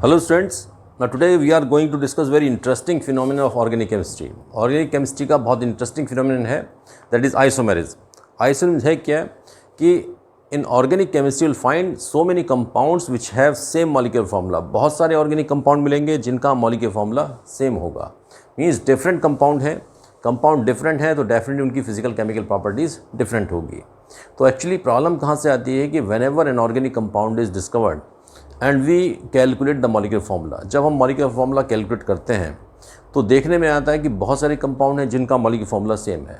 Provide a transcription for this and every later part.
Hello students, now today we are going to discuss very interesting phenomenon of organic chemistry. Organic chemistry का बहुत interesting phenomenon है, that is isomerism. Isomerism है क्या कि in organic chemistry you'll find so many compounds which have same molecular formula. बहुत सारे organic compound मिलेंगे जिनका molecular formula same होगा. Means different compound है, compound different है तो definitely उनकी physical chemical properties different होगी. तो actually problem कहाँ से आती है कि whenever an organic compound is discovered and we calculate the molecular formula, जब हम मॉलिक्यूलर फार्मूला कैलकुलेट करते हैं तो देखने में आता है कि बहुत सारे कंपाउंड हैं जिनका मॉलिक्यूलर फार्मूला सेम है,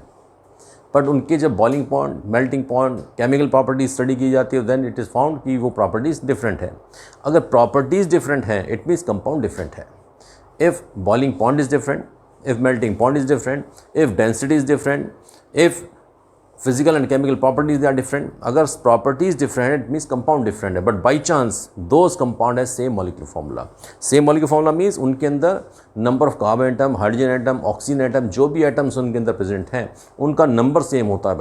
बट उनके जब boiling point, melting point, chemical properties study की जाती है देन इट इज़ फाउंड कि वो प्रॉपर्टीज़ डिफरेंट है. अगर प्रॉपर्टीज़ डिफरेंट हैं इट मीन्स कंपाउंड डिफरेंट है. If boiling point is different, if melting point is different, if density is different, if physical and chemical properties they are different. अगर properties different है it means compound different है, but by chance those compound है same molecular formula. Same molecular formula means उनके अंदर number of carbon atom, hydrogen atom, oxygen atom, जो भी atoms उनके अंदर प्रेजेंट हैं उनका नंबर सेम होता है.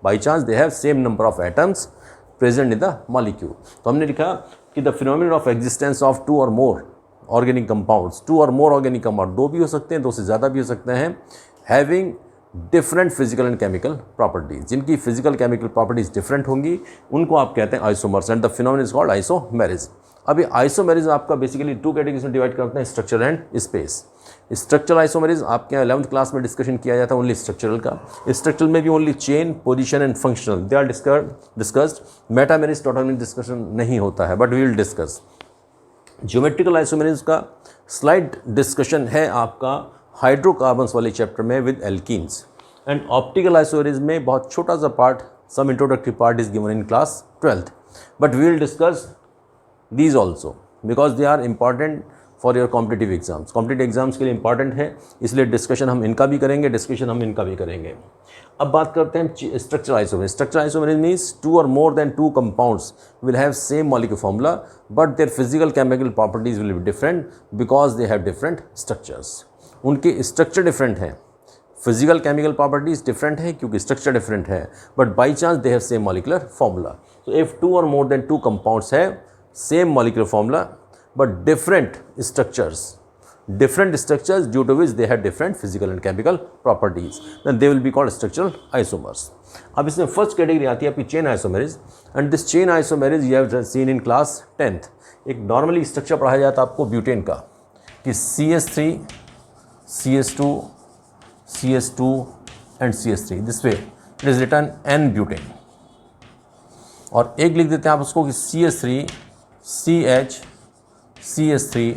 By chance they have same number of atoms present in the molecule. तो हमने लिखा कि the phenomenon of existence of two और मोर ऑर्गेनिक कंपाउंड्स, टू और मोर ऑर्गेनिक कंपाउंड, दो भी हो सकते हैं, दो से ज़्यादा भी हो सकते हैं, having different physical and chemical properties, जिनकी फिजिकल केमिकल प्रॉपर्टीज डिफरेंट होंगी उनको आप कहते हैं isomers and the phenomenon is called isomerism. अभी आइसोमेरिज्म आपका बेसिकली टू कैटेगरीज में डिवाइड करते हैं, structure and space. Structural isomerism आपके 11th क्लास में डिस्कशन किया जाता है ओनली स्ट्रक्चरल का. स्ट्रक्चरल में भी only chain, position and functional they are discussed. Metamerism total discussion नहीं होता है but we will discuss. Geometrical isomerism का स्लाइड डिस्कशन है आपका हाइड्रोकार्बन्स वाले चैप्टर में with alkenes. And optical isomerism में बहुत छोटा सा part, some introductory part is given in class 12th, but we will discuss these also because they are important for your competitive exams. Competitive exams के लिए important है, इसलिए discussion हम इनका भी करेंगे, डिस्कशन हम इनका भी करेंगे. अब बात करते हैं structure isomerism. Structure isomerism means two और more than two compounds will have same molecular formula but their physical chemical properties will be different because they have different structures. उनके स्ट्रक्चर डिफरेंट हैं, फिजिकल केमिकल प्रॉपर्टीज डिफरेंट है क्योंकि structure different है, but by chance they have same molecular formula. तो if two और more than two compounds है same molecular formula but different structures due to which they have different physical and chemical properties, then they will be called structural isomers. अब इसमें first category आती है आपकी chain isomerism and this chain isomerism you have seen in class 10th. एक normally structure पढ़ाया जाता है आपको ब्यूटेन का कि CH3, CH2, CH2 and CH3. This way it is written n butane. और एक लिख देते हैं आप उसको कि CH3, CH, CH3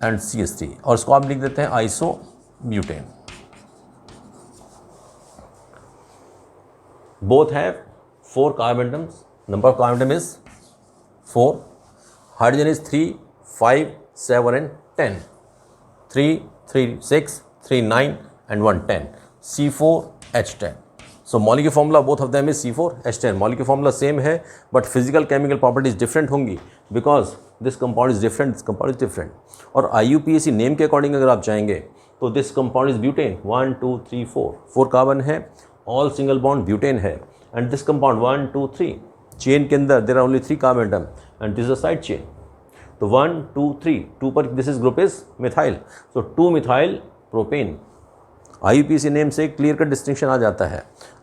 and CH3 और इसको आप लिख देते हैं isobutane. Both have 4 carbon atoms, number of carbon atom is 4, hydrogen is 3, 5, 7 and 10, 3, 3, 6, 3, 9 and 1, 10, C4H10. So molecular formula both of them is C4H10. molecular formula same है but physical chemical properties different होंगी because this compound is different, this compound is different. और IUPAC name के according अगर आप जाएंगे तो this compound is butane. 1, 2, 3, 4 carbon है, all single bond butane है. and this compound 1, 2, 3 चेन के अंदर there are only 3 carbon atom and this is a side chain. तो 1, 2, 3, 2 पर this is group is methyl, so 2 methyl propane. IUPAC name से clear cut distinction आ जाता है.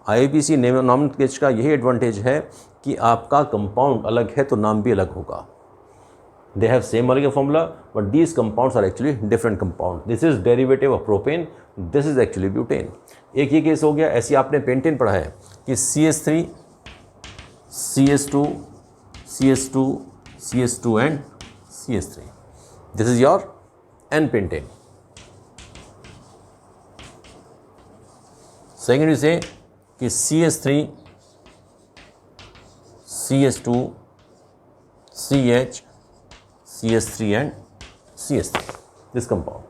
IUPAC name nomenclature का यही advantage है कि आपका कंपाउंड अलग है तो नाम भी अलग होगा. They have same molecular formula but these compounds are actually different compound. This is derivative of propane, this is actually butane. एक ही केस हो गया. ऐसे आपने पेंटेन पढ़ा है कि CH3, CH2, CH2, CH2 and CH3. This is your N-pentane. Second you say कि CH3, CH2, CH, CH3 and CH3. This compound.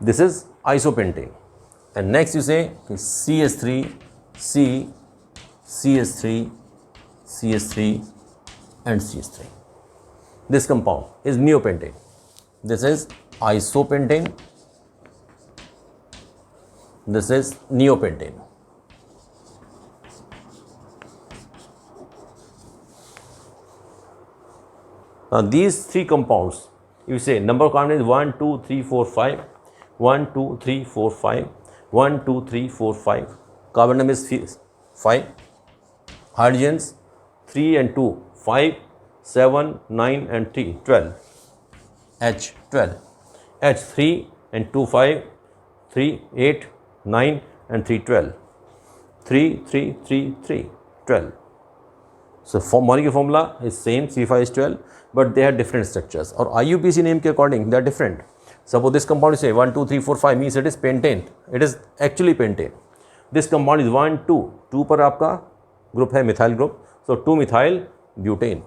This is isopentane. And next you say कि CH3, C, CH3, CH3 and CH3. This compound is neopentane. This is isopentane. This is neopentane. Now these three compounds, you say number of carbon is 1, 2, 3, 4, 5, 1, 2, 3, 4, 5, 1, 2, 3, 4, 5. Carbon number is 5. Hydrogens 3 and 2, 5, 7, 9 and 3, 12. H 12. H 3 and 2, 5, 3, 8, 9 and 3, 12. 3, 3, 3, 3, 12. So molecular formula is same, C5 is 12, but they have different structures. Or IUPAC name के according they are different. Suppose this compound is say 1, 2, 3, 4, 5 means it is pentane. It is actually pentane. This compound is 1, 2. 2 पर आपका group है methyl group. So 2 methyl butane.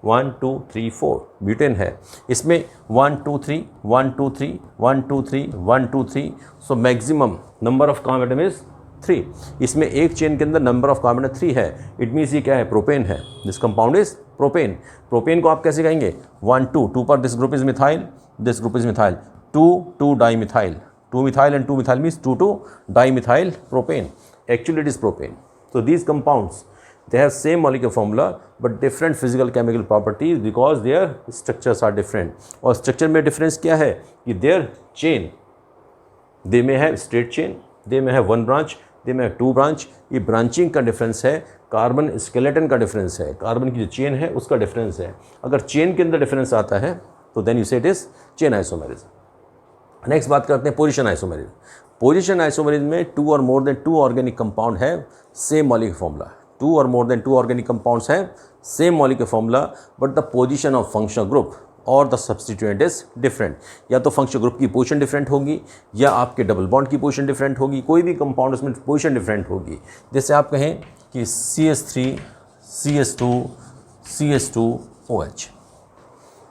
1, 2, 3, 4 butane है. इसमें 1, 2, 3, 1, 2, 3, 1, 2, 3, 1, 2, 3. So maximum number of carbon atom is 3. इसमें एक chain के अंदर number of carbon 3 है. इट मीन्स ये क्या है? प्रोपेन है. This compound is propane. Propane को आप कैसे कहेंगे? 1, 2. 2 पर this group is methyl, this group is methyl. 2, 2 dimethyl. 2 methyl and 2 methyl means 2, 2 dimethyl propane. Actually it is propane. So these compounds, they have same molecular formula but different physical chemical properties because their structures are different. और structure में difference क्या है? कि their chain, they may have straight chain, they may have one branch, they may have two branch. ये branching का difference है, carbon skeleton का difference है, कार्बन की जो चेन है उसका difference है. अगर चेन के अंदर difference आता है तो then you say it is chain isomerism. Next बात करते हैं पोजीशन आइसोमेरिज्म. पोजीशन आइसोमेरिज्म में 2 or more than 2 organic compound है, same molecular formula. 2 or more than 2 organic compounds हैं, same molecular formula, but the position of functional group और the substituent is different. या तो functional group की position different होगी या आपके डबल बॉन्ड की पोजीशन डिफरेंट होगी. कोई भी कंपाउंड उसमें पोजीशन डिफरेंट होगी. जैसे आप कहें कि CH3 CH2 CH2 OH.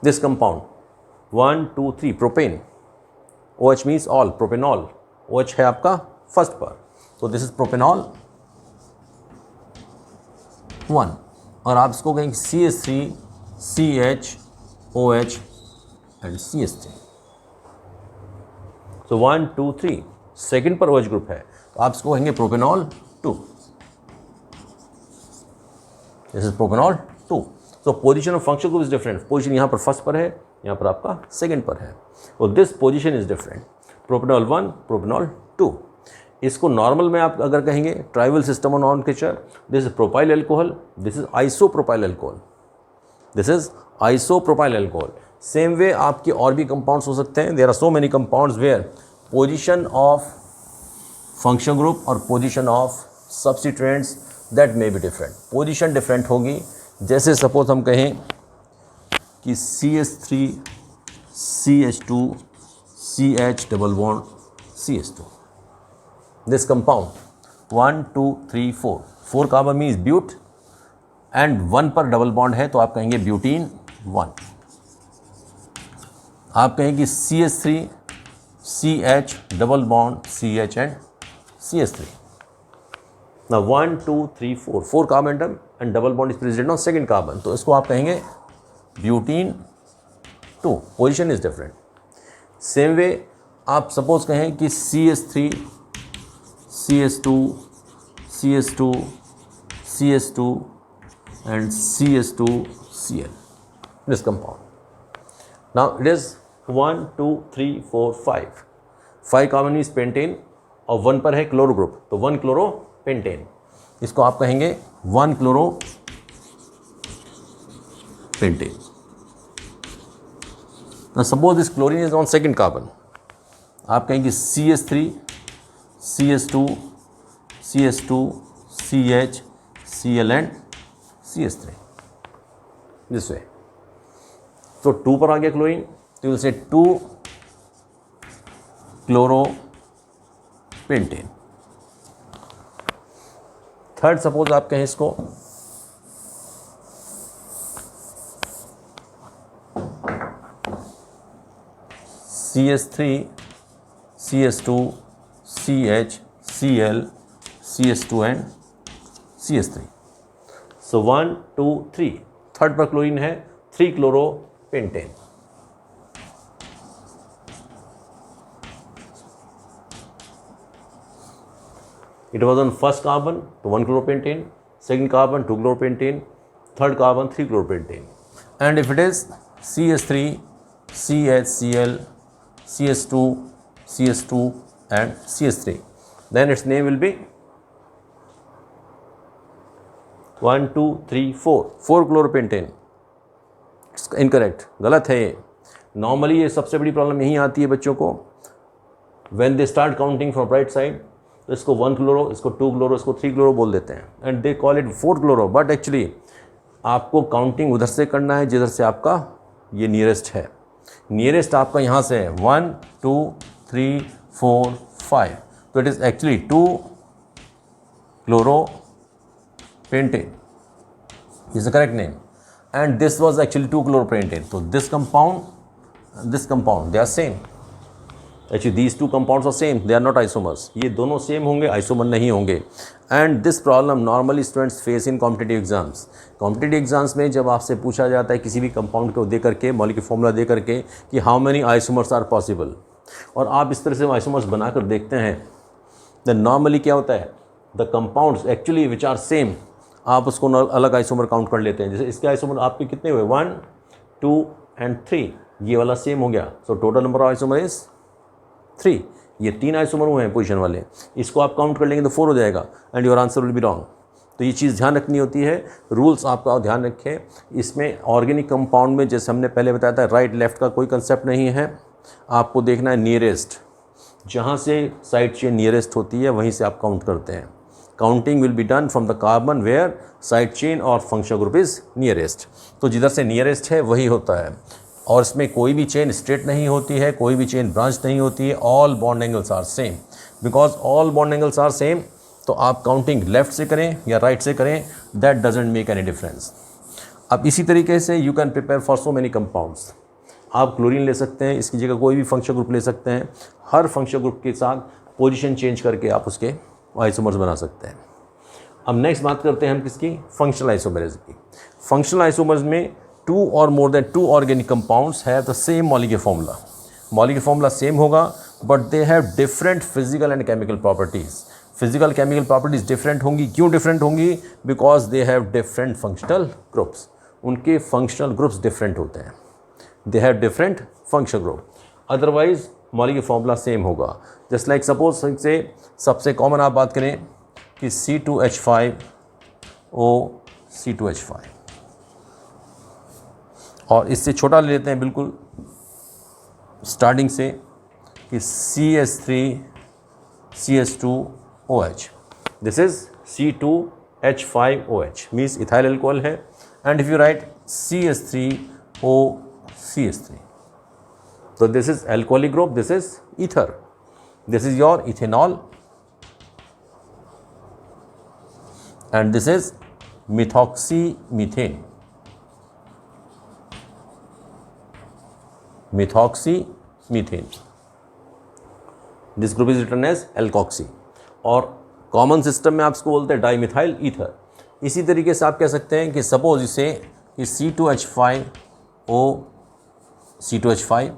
This compound 1, 2, 3 propane. OH means all, propanol. OH है आपका फर्स्ट पर. तो दिस इज प्रोपेनॉल 1. और आप इसको कहेंगे CH3 CH OH and CH3. तो 1, 2, 3 सेकेंड पर OH ग्रुप है तो आप इसको कहेंगे प्रोपेनॉल 2. This is propanol 2. तो position of functional group is different. Position यहाँ पर फर्स्ट पर है, यहाँ पर आपका सेकेंड पर है. और this position is different. Propanol 1, propanol 2. इसको नॉर्मल में आप अगर कहेंगे trivial system of nomenclature, this is propyl alcohol, this is isopropyl alcohol, this is isopropyl alcohol. Same way आपके और भी कंपाउंड्स हो सकते हैं. There are so many compounds where position of functional group or position of substituents that may be different. Position different होगी. जैसे suppose हम कहें कि CH3 CH2 CH double bond CH2. This compound 1, 2, 3, 4. 4 carbon means but and 1 पर double bond है तो आप कहेंगे ब्यूटीन 1. आप कहेंगे CH3 CH double bond CH and CH3. Now 1, 2, 3, 4. 4 carbon atom and double bond is present on second carbon. तो इसको आप कहेंगे butene 2. Position is different. Same way आप सपोज कहें कि CH3 CH2 CH2 CH2 and CH2 Cl. This compound. Now it is 1, 2, 3, 4, 5. 5 carbon is pentane और 1 पर है क्लोरो ग्रुप तो 1 क्लोरो पेंटेन. इसको आप कहेंगे 1 chloro pentane. Now suppose this chlorine is on second carbon. आप कहेंगे CH3 CH2 CH2 CH Cl and CH3. This way. तो 2 पर आ गया क्लोरीन तो you will say 2 chloro pentane. Third suppose आप कहें इसको CH3 CH2 CH Cl CH2 and CH3. So 1, 2, 3. Third पर क्लोरीन है 3 chloro pentane. It was on first carbon to 1 chloropentane, second carbon 2 chloropentane, third carbon 3 chloropentane. And if it is CH3, CHCl, CS2, CS2 and CH3. Then its name will be 1 2 3 4 4-chloroपेंटेन. Incorrect, गलत है ये. Normally ये सबसे बड़ी problem यही आती है बच्चों को, when they start counting from right side. तो इसको 1 क्लोरो, इसको 2 क्लोरो, इसको 3 क्लोरो बोल देते हैं and they call it 4 chloro. But actually आपको काउंटिंग उधर से करना है जिधर से आपका ये नियरेस्ट है. नियरेस्ट आपका यहाँ से है 1 2 3 4 5. तो it is actually 2 chloropentane is the correct name, and this was actually 2-chloropentane. So this compound they are same. Actually these two compounds are same, they are not isomers. ये दोनों same होंगे, isomer नहीं होंगे. And this problem normally students face in competitive exams. Competitive exams में जब आपसे पूछा जाता है किसी भी कंपाउंड को दे करके, मॉलिक्यूलर फॉर्मूला दे करके कि how many isomers are possible, और आप इस तरह से आइसोमर्स बनाकर देखते हैं, देन नॉर्मली क्या होता है, the compounds actually which are same, आप उसको अलग आइसोमर काउंट कर लेते हैं. जैसे इसके आइसोमर आपके कितने हुए, 1 2 एंड 3, ये वाला सेम हो गया. So total number of isomer is 3. ये 3 आइसोमर हुए हैं पोजीशन वाले, इसको आप काउंट कर लेंगे तो 4 हो जाएगा and your answer will be wrong. तो ये चीज़ ध्यान रखनी होती है, रूल्स आपका ध्यान रखें. इसमें ऑर्गेनिक कंपाउंड में जैसे हमने पहले बताया था, राइट लेफ्ट का कोई कंसेप्ट नहीं है. आपको देखना है नियरेस्ट, जहाँ से साइड चेन नियरेस्ट होती है वहीं से आप काउंट करते हैं. Counting will be done from the carbon where side chain और फंक्शनल ग्रुप इज़ नियरेस्ट. तो जिधर से नियरेस्ट है वही होता है, और इसमें कोई भी चेन स्ट्रेट नहीं होती है, कोई भी चेन ब्रांच नहीं होती है. All bond angles are same. Because all bond angles are same, तो आप काउंटिंग लेफ्ट से करें या राइट से करें, that doesn't make any difference. अब इसी तरीके से you can prepare for so many compounds. आप क्लोरीन ले सकते हैं, इसकी जगह कोई भी फंक्शनल ग्रुप ले सकते हैं. हर फंक्शनल ग्रुप के साथ पोजीशन चेंज करके आप उसके आइसोमर्स बना सकते हैं. अब नेक्स्ट बात करते हैं हम किसकी, फंक्शनल आइसोमर्स की. फंक्शनल आइसोमर्स में 2 or more than 2 organic compounds have the same molecular formula. Molecular formula same होगा, but they have different physical and chemical properties. Physical chemical properties different होंगी. क्यों डिफरेंट होंगी? Because they have different functional groups. उनके functional groups different होते हैं. They have different functional group. Otherwise molecular formula same होगा. Just like suppose say सबसे common आप बात करें कि C2H5O C2H5, और इससे छोटा ले लेते हैं बिल्कुल स्टार्टिंग से कि CH3CH2OH. This is C2H5OH, means ethyl alcohol है. And if you write CH3OCH3, so this is alcoholic group, this is ether, this is your ethanol, and this is methoxymethane. This group is written as alkoxy. और common system में आप इसको बोलते हैं dimethyl ether. इसी तरीके से आप कह सकते हैं कि सपोज इसे कि C2H5O C2H5,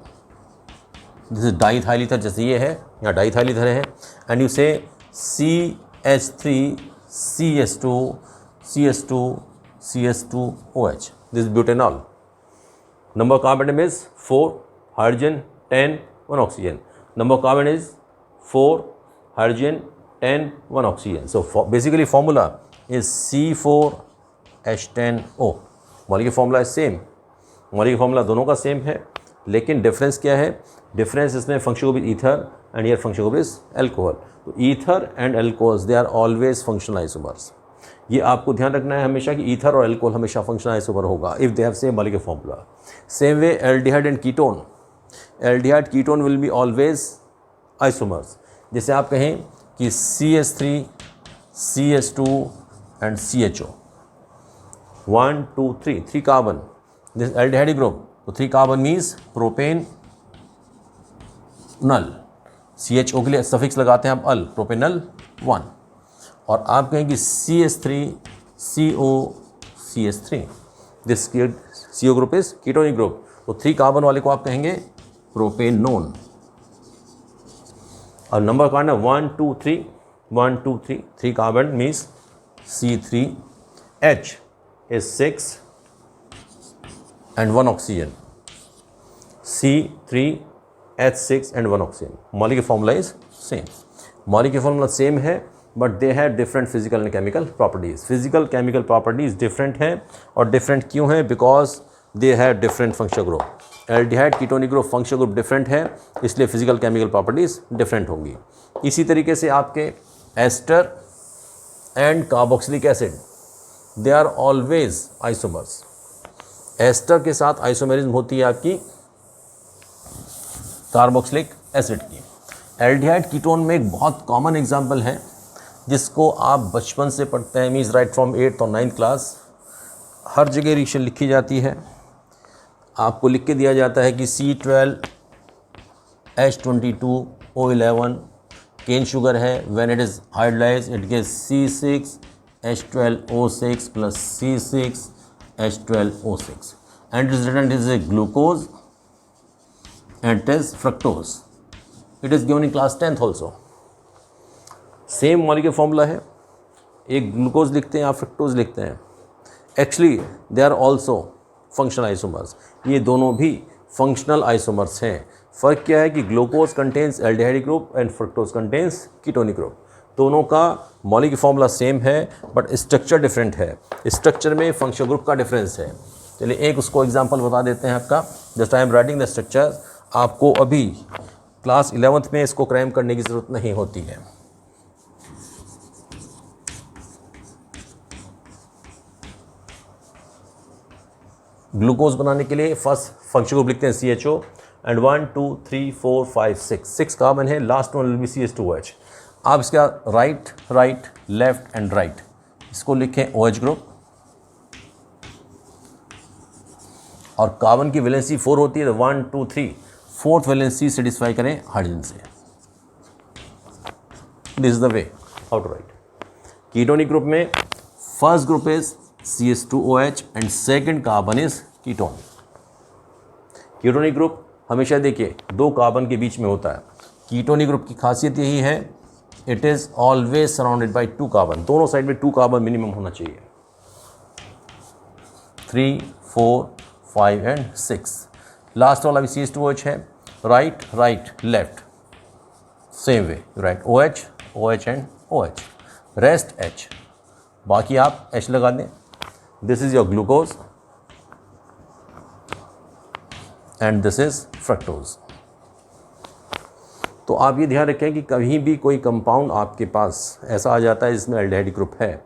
this is diethyl ether, जैसे ये है यहाँ डाईथाइल ईथर है. एंड यू से CH3CH2CH2OH, this butanol. Number of carbon atom is 4, hydrogen 10, 1 oxygen. Number of carbon is 4, hydrogen 10, 1 oxygen. So basically formula is C4H10O. Molecular formula is same. Molecular formula दोनों का same है, लेकिन difference क्या है? Difference इसमें function group is ether and here function group is alcohol. तो ether and alcohols they are always functional isomers. ये आपको ध्यान रखना है हमेशा कि ईथर और एल्कोहल हमेशा फंक्शनल आइसोमर होगा if they have same molecular formula. Same way aldehyde and ketone, aldehyde ketone will be always isomers. जैसे आप कहें कि CH3 CH2 and CHO, 1 2 3, 3 carbon, this aldehyde group. तो 3 कार्बन मीन्स प्रोपेन नल. CHO के लिए suffix लगाते हैं आप अल, प्रोपेनल 1. और आप कहें कि CH3COCH3, this CO group is ketonic group. तो 3 कार्बन वाले को आप कहेंगे प्रोपेनोन. और नंबर कार्ड है 1 2 3, 1 2 3, 3 carbon means C3H is 6 and 1 oxygen. C3H6 and 1 oxygen. Molecular formula is same. Molecular formula same है, but they have different physical and chemical properties. Physical chemical properties different हैं, और different क्यों हैं? Because they have different functional group. Aldehyde ketonic group functional group different है, इसलिए physical chemical properties different होंगी. इसी तरीके से आपके ester and carboxylic acid, they are always isomers. Ester के साथ आइसोमेरिज्म होती है आपकी कार्बोक्सिलिक एसिड की. एल्डिहाइड कीटोन में एक बहुत कॉमन एग्जांपल है जिसको आप बचपन से पढ़ते हैं, मीन्स राइट फ्रॉम 8th और 9th क्लास. हर जगह रिएक्शन लिखी जाती है, आपको लिख के दिया जाता है कि C12H22O11 केन शुगर है. When it is hydrolyse it gives C6H12O6 plus C6H12O6 and it is written it is a glucose and it is fructose. It is given in class 10th also. Same molecular formula है, एक glucose लिखते हैं, आप fructose लिखते हैं. Actually they are also functional isomers. ये दोनों भी फंक्शनल आइसोमर्स हैं. फ़र्क क्या है कि glucose contains aldehyde group and fructose contains ketonic group. दोनों का मॉलिक्यूलर फॉर्मूला सेम है, बट स्ट्रक्चर डिफरेंट है. स्ट्रक्चर में फंक्शनल ग्रुप का डिफरेंस है. चलिए एक उसको एग्जांपल बता देते हैं आपका. Just I am writing the structure. आपको अभी क्लास 11th में इसको क्रैम करने की ज़रूरत नहीं होती है. ग्लूकोज बनाने के लिए फर्स्ट फंक्शन ग्रुप लिखते हैं CHO एंड 1 2 3 4 5 6 कार्बन है. Last one will be CH2OH. आप इसका write right left and right इसको लिखें OH ग्रुप, और कार्बन की वैलेंसी 4 होती है, तो 1 2 3 फोर्थ वैलेंसी सेटिस्फाई करें हाइड्रोजन से. This is the way how to write. Ketonic group में first group is CH2OH and second carbon is ketone. Ketonic group हमेशा देखिए दो कार्बन के बीच में होता है. कीटोनिक ग्रुप की खासियत यही है, it is always surrounded by 2 carbon. दोनों साइड में 2 कार्बन मिनिमम होना चाहिए. 3 4 5 एंड 6. लास्ट वाला भी CH2OH है. Right right left same way right OH OH and OH, rest H. बाकी आप H लगा दें. This is your glucose and this is fructose. तो आप ये ध्यान रखें कि कहीं भी कोई कंपाउंड आपके पास ऐसा आ जाता है जिसमें एल्डिहाइड ग्रुप है,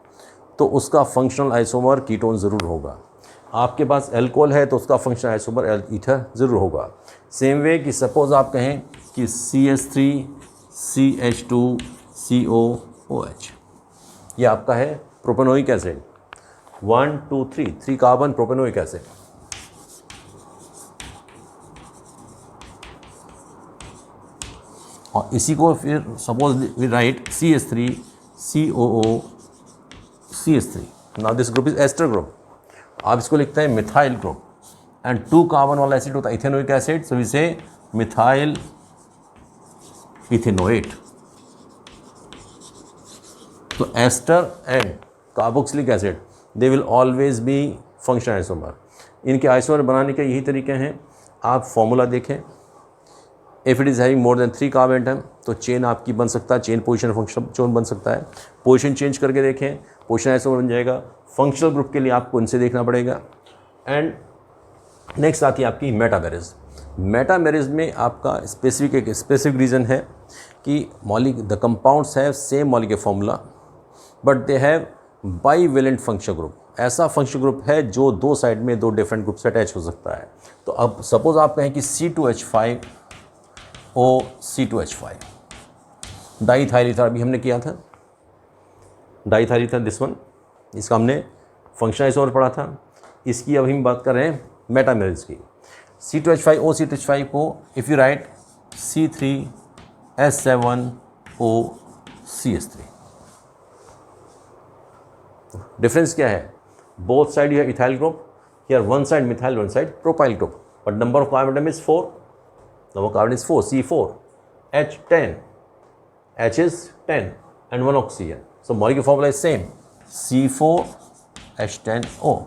तो उसका फंक्शनल आइसोमर कीटोन ज़रूर होगा. आपके पास एल्कोहल है तो उसका फंक्शनल आइसोमर ईथर ज़रूर होगा. सेम वे कि सपोज़ आप कहें कि CH3CH2COOH, ये आपका है propanoic acid. 1 2 3 carbon propanoic acid. और इसी को फिर suppose we write CH3COOCH3. Now this group is ester group. आप इसको लिखते हैं मिथाइल ग्रुप, एंड 2 कार्बन वाला एसिड होता है ethanoic acid, so we say methyl ethanoate. तो ester and carboxylic acid they will always be functional isomer. इनके isomer बनाने के यही तरीके हैं. आप फॉर्मूला देखें. If it is having more than 3 carbon atom तो चेन आपकी बन सकता है, चेन पोजीशन फंक्शन चोन बन सकता है. पोजीशन चेंज करके देखें, पोजीशन आइसोमर बन जाएगा. फंक्शनल ग्रुप के लिए आपको इनसे देखना पड़ेगा. एंड नेक्स्ट आती है आपकी मेटामेरिज. मेटामेरिज में आपका स्पेसिफिक रीज़न है कि the compounds have same molecular formula but they have bivalent functional group. ऐसा फंक्शनल ग्रुप है जो दो साइड में दो डिफरेंट ग्रुप से अटैच हो सकता है. तो अब सपोज आप कहें कि C2H5O C2H5 डाईथाइल ईथर अभी हमने किया था. डाईथाइल ईथर दिस वन, इसका हमने फंक्शनल आइसोमर पढ़ा था. इसकी अब हम बात कर रहे हैं मेटामेरिज की. C2H5O C2H5 को if you right C3H7O CH3. Difference क्या है? Both side you have ethyl group. Here one side methyl, one side propyl group, but number of carbon atom is 4. Number carbon is 4. C4 H10, H is 10 and 1 oxygen. So molecular formula is same. C4H10O.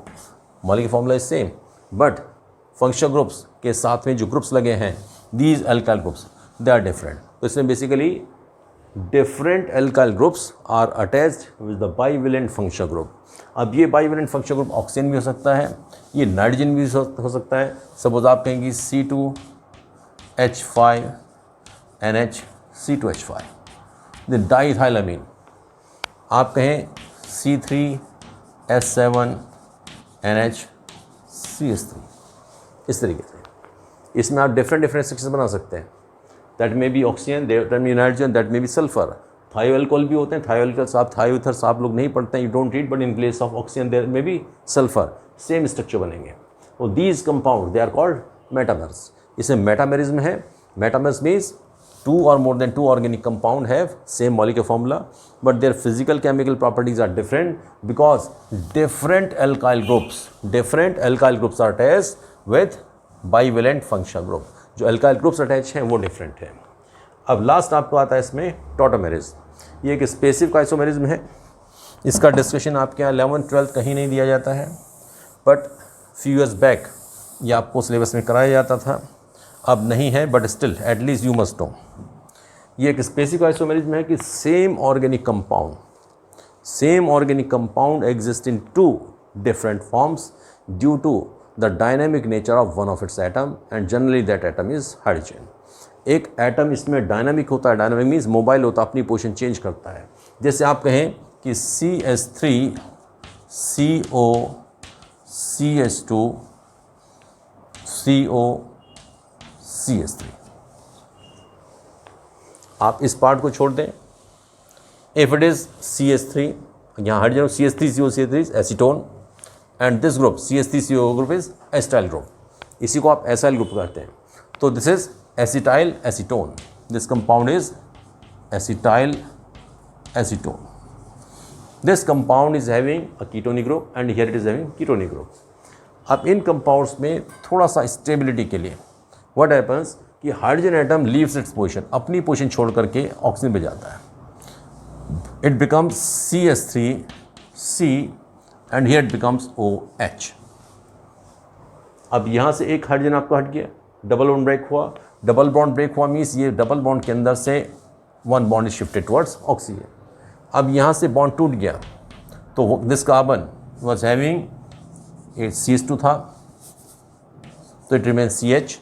Molecular formula is same, but functional groups के साथ में जो groups लगे हैं, these alkyl groups they are different. तो इसमें basically different alkyl groups are attached with the bivalent functional group. अब ये बाइवेलेंट फंक्शनल ग्रुप ऑक्सीजन भी हो सकता है, ये नाइट्रोजन भी हो सकता है। सपोज आप कहेंगे C2H5NH C2H5, द डाइथाइलामीन। आप कहें C3H7NH CH3, इस तरीके से इसमें आप डिफरेंट स्ट्रक्चर्स बना सकते हैं। That may B oxygen, that may B nitrogen, that may be sulphur. थायो अल्कोहल भी होते हैं, थायो अल्कोहल आप थायो ईथर्स आप लोग नहीं पढ़ते हैं, you don't read, but in place of oxygen there may be sulphur, same structure बनेंगे। और these compound they are called metamers. इसमें मेटामेरिज्म है। Metamers means 2 or more than 2 organic compound have same molecular formula, but their physical chemical properties are different because different alkyl groups are attached with bivalent functional group। जो alkyl groups attached हैं वो different है। अब last आपको आता है इसमें tautomerism. ये एक स्पेसिफिक आइसोमेरिज्म है। इसका डिस्कशन आपके यहाँ 11th-12th कहीं नहीं दिया जाता है, बट फ्यू ईयर्स बैक ये आपको सिलेबस में कराया जाता था, अब नहीं है, but still at least you must know. ये एक स्पेसिफिक आइसोमेरिज्म है कि same organic compound exist in 2 different forms due to the dynamic nature of one of its atom, and generally that atom is hydrogen। एक atom इसमें dynamic होता है, dynamic means mobile होता है, अपनी पोजीशन चेंज करता है। जैसे आप कहें कि CH3CO CH2 CO CH3, आप इस पार्ट को छोड़ दें। इफ इट इज CH3, यहाँ hydrogen CH3CO CH3 acetone, and this group CH3CO group is acetyl group, इसी को आप एसाइल ग्रुप कहते हैं। तो this is acetyl acetone, this compound is acetyl acetone. This compound is having a ketonic group and here it is having ketonic group. अब इन compounds में थोड़ा सा स्टेबिलिटी के लिए व्हाट हैपन्स कि hydrogen atom leaves its position, अपनी position छोड़ करके ऑक्सीजन पे जाता है। It becomes CH3C and here it becomes OH। अब यहाँ से एक हाइड्रोजन आपका हट गया, डबल बॉन्ड ब्रेक हुआ। डबल बॉन्ड ब्रेक हुआ मीन्स ये डबल बॉन्ड के अंदर से 1 bond is shifted towards oxygen. अब यहाँ से बॉन्ड टूट गया, तो this carbon was having CH2 था, तो इट रिमेन CH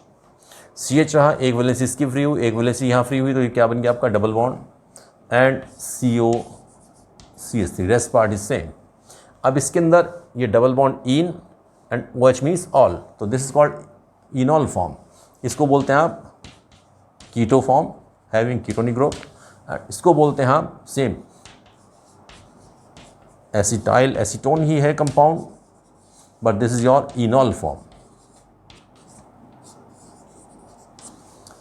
रहा, एक वैलेंसी इसकी फ्री हुई, एक वैलेंसी यहाँ फ्री हुई, तो ये क्या बन गया आपका double bond and CO CH3, rest part is same. अब इसके अंदर ये double bond ene and OH means ol, तो this is called enol form. इसको बोलते हैं आप keto form having ketonic group, इसको बोलते हैं आप सेम एसिटाइल एसीटोन ही है compound, but this is your enol form.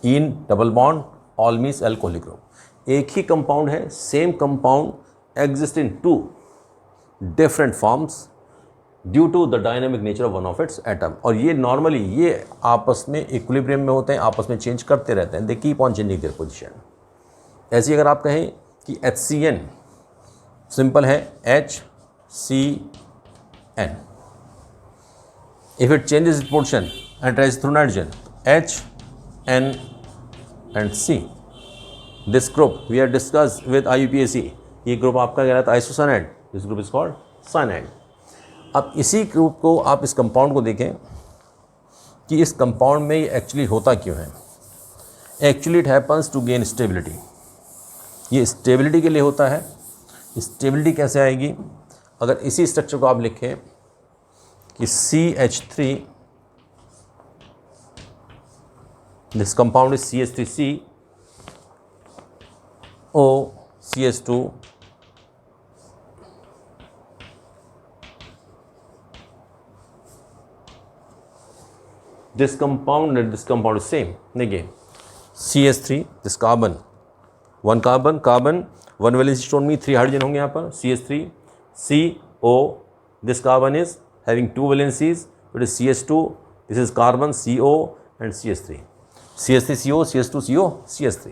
Ene double bond ol means alcoholic group. एक ही कंपाउंड है, same compound exist in 2 different forms due to the dynamic nature of one of its atom। और ये normally ये आपस में equilibrium में होते हैं, आपस में चेंज करते रहते हैं, they keep on changing their position. ऐसे अगर आप कहें कि HCN सिंपल है HCN, if it changes its position and travels through nitrogen, H N and C। This group we have discussed with IUPAC, ये ग्रुप आपका कहलाता है isocyanide, this group is called cyanide. अब इसी ग्रुप को आप इस कंपाउंड को देखें कि इस कंपाउंड में ये एक्चुअली होता क्यों है। Actually it happens to gain stability, ये स्टेबिलिटी के लिए होता है। स्टेबिलिटी कैसे आएगी, अगर इसी स्ट्रक्चर को आप लिखें कि CH3, this compound is CH3C O CH2 this compound and this compound is same। देखिए CH3 this carbon, 1 carbon 1 valency stone में 3 हाइड्रोजन होंगे यहाँ पर CH3 CO, this carbon is having 2 valencies, it is CH2, this is carbon CO and CH3 CO CH2 CO CH3।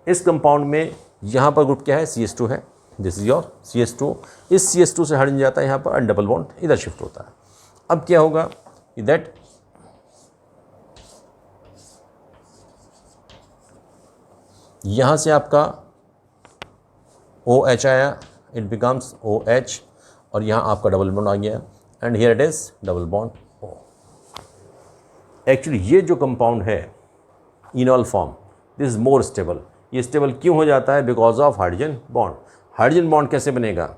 इस compound में यहाँ पर group क्या है, CH2 है, दिस इज योर CH2। इस CH2 से हाइड्रोजन जाता है यहाँ पर, डबल बॉन्ड इधर शिफ्ट होता है। अब क्या होगा दैट यहाँ से आपका OH आया, इट बिकम्स OH, और यहाँ आपका डबल बॉन्ड आ गया, and here it is double bond O। Actually ये जो कंपाउंड है इनॉल form, this is more stable. ये स्टेबल क्यों हो जाता है? Because of hydrogen bond. Hydrogen bond कैसे बनेगा?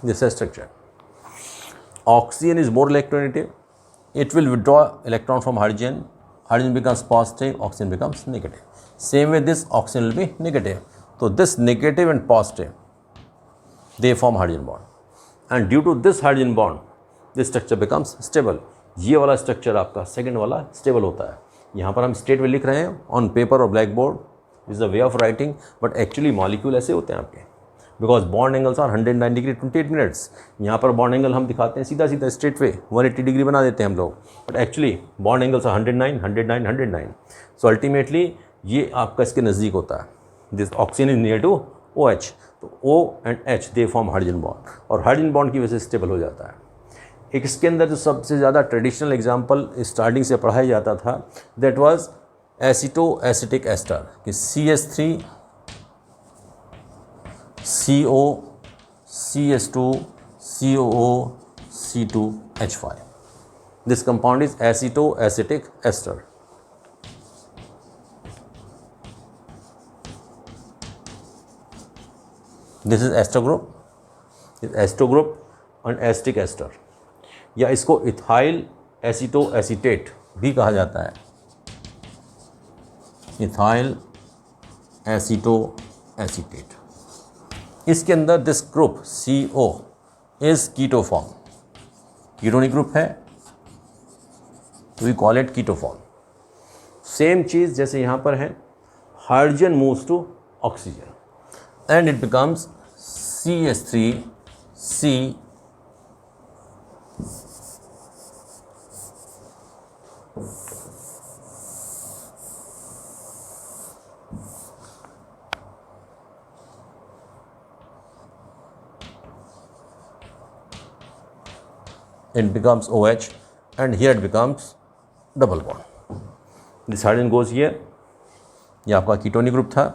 This is structure. Oxygen is more electronegative. It will withdraw electron from hydrogen. Hydrogen becomes positive, oxygen becomes negative. Same way this oxygen will be negative. So this negative and positive, they form hydrogen bond. And due to this hydrogen bond, this structure becomes stable. ये वाला structure आपका second वाला stable होता है। यहाँ पर हम straight way लिख रहे हैं on paper और blackboard. This is a way of writing, but actually molecule ऐसे होते हैं आपके। Because bond angles are 109 degree 28 minutes. यहाँ पर बॉन्ड एंगल हम दिखाते हैं सीधा सीधा स्ट्रेट वे 180 डिग्री बना देते हैं हम लोग, but actually bond angles are 109 109 109। So ultimately ये आपका इसके नज़दीक होता है। This oxygen is near to OH, तो O and H they form hydrogen bond, और हाइड्रोजन बॉन्ड की वजह से स्टेबल हो जाता है। एक इसके अंदर जो सबसे ज़्यादा ट्रेडिशनल एग्जाम्पल स्टार्टिंग से पढ़ाया जाता था, that was acetoacetic ester कि CH3 CO CS2 COO C2H5. This compound is acetoacetic ester. This is ester group. This is ester group and acetic ester, या इसको इथाइल एसिटोएसिटेट भी कहा जाता है। Ethyl acetoacetate. इसके अंदर this group CO is keto form, ketonic group है, we call it keto form. Same चीज़ जैसे यहाँ पर है, hydrogen moves to oxygen and it becomes CH3C it becomes OH, and here it becomes double bond. This hydrogen goes here, ये आपका ketonic group था,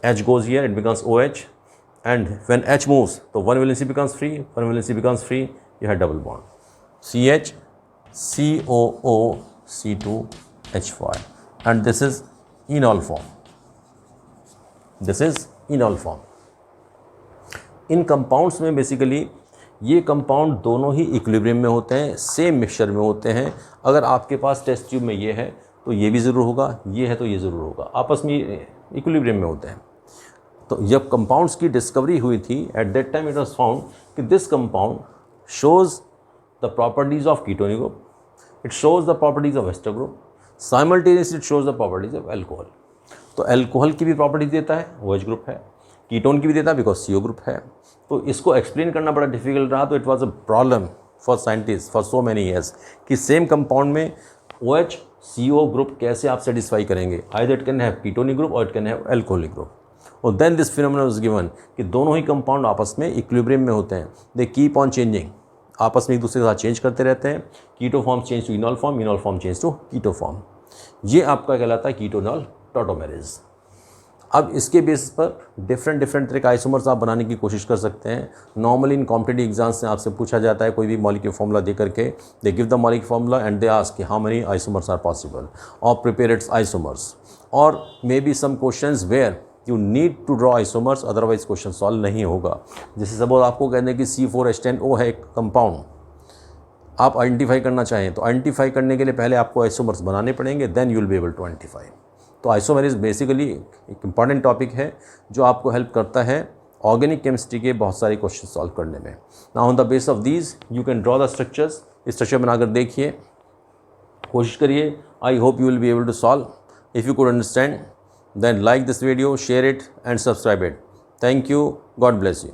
H goes here, it becomes OH, and when H moves, तो one valency becomes free, one valency becomes free, you have double bond, CH COO C2H5, and this is enol form. This is enol form. In compounds में basically ये compound दोनों ही equilibrium में होते हैं, same mixture में होते हैं। अगर आपके पास टेस्ट ट्यूब में ये है तो ये भी ज़रूर होगा, ये है तो ये ज़रूर होगा, आपस में इक्विलिब्रियम में होते हैं। तो जब कंपाउंड्स की डिस्कवरी हुई थी, at that time it was found कि this compound shows the properties of ketonic group, it shows the properties of ester group, simultaneously it shows the properties of alcohol. तो अल्कोहल की भी property देता है, OH group है, ketone की भी देता है बिकॉज CO ग्रुप है। तो इसको एक्सप्लेन करना बड़ा डिफिकल्ट रहा, तो it was a problem for scientist for so many years कि सेम कंपाउंड में OH CO ग्रुप कैसे आप सेटिस्फाई करेंगे। Either it can have ketonic group or it can have alcoholic group. और then this phenomenon was given कि दोनों ही compound आपस में इक्विलिब्रियम में होते हैं, दे कीप ऑन चेंजिंग, आपस में एक दूसरे के साथ चेंज करते रहते हैं। Keto form change to enol form change to keto form. ये आपका कहलाता है कीटोनॉल टॉटोमेरेज। अब इसके बेसिस पर डिफरेंट तरह के आइसोमर्स आप बनाने की कोशिश कर सकते हैं। नॉर्मली इन कॉम्पिटिटिव एग्जाम्स से आपसे पूछा जाता है कोई भी मॉलिक्यूलर फार्मूला दे करके, they give the molecular formula and they ask how many isomers are possible और प्रिपेयर इट्स आइसोमर्स, और maybe some questions where you need to draw isomers, otherwise question solve नहीं होगा। जैसे suppose आपको कहते हैं कि C4H10O है एक कंपाउंड, आप आइडेंटिफाई करना चाहें तो आइडेंटिफाई करने के लिए पहले आपको आइसोमर्स बनाने पड़ेंगे, then you will be able to identify. तो आइसोमेरिज बेसिकली एक इम्पॉर्टेंट टॉपिक है जो आपको हेल्प करता है ऑर्गेनिक केमिस्ट्री के बहुत सारे क्वेश्चन सॉल्व करने में। Now on the base of these you can draw the structures. Structure बनाकर देखिए, कोशिश करिए। I hope you will be able to solve. If you could understand then like this video, share it and subscribe it. Thank you. God bless you.